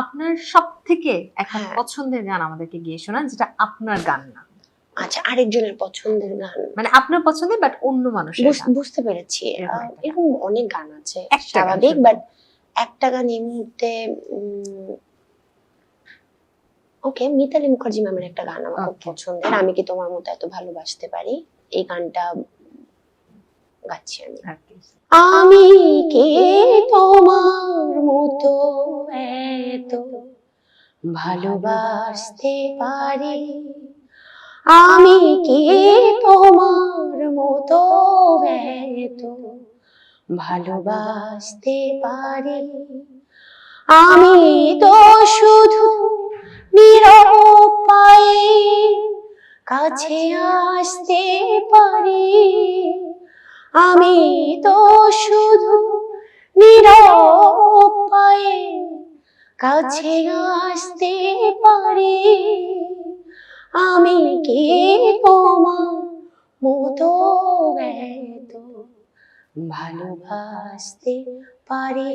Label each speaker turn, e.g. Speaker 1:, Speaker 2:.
Speaker 1: আপনার সবথেকে একটা
Speaker 2: হ্যাঁ।
Speaker 1: পছন্দের গান আমাদেরকে গিয়ে শোনান, যেটা আপনার গান না,
Speaker 2: আচ্ছা, আরেকজনের পছন্দের গান।
Speaker 1: মানে আপনার পছন্দের বাট অন্য মানুষের গান।
Speaker 2: বুঝতে পেরেছি।
Speaker 1: এরকম একটা গান।
Speaker 2: এরকম অনেক গান আছে
Speaker 1: একটা গান
Speaker 2: স্বাভাবিক,
Speaker 1: শুধু।
Speaker 2: বাট একটা গান এই মুহূর্তে ওকে, মিতালি মুখার্জি ম্যামের একটা গান আমার খুব
Speaker 1: Okay.
Speaker 2: পছন্দের, আমি কি তোমার মতো এত ভালোবাসতে পারি। এই গানটা গাচ্ছি আমি।
Speaker 1: Okay.
Speaker 2: আমি কে তোমার মতো এত ভালোবাসতে পারি, আমি কে তোমার মতো এত ভালোবাসতে পারি, আমি তো শুধু নীরব পায়ে কাছে আসতে পারি, আমি তো শুধু নীরব পায়ে কাছে আসতে পারি, আমি কি তোমার মতো এত ভালোবাসতে পারি।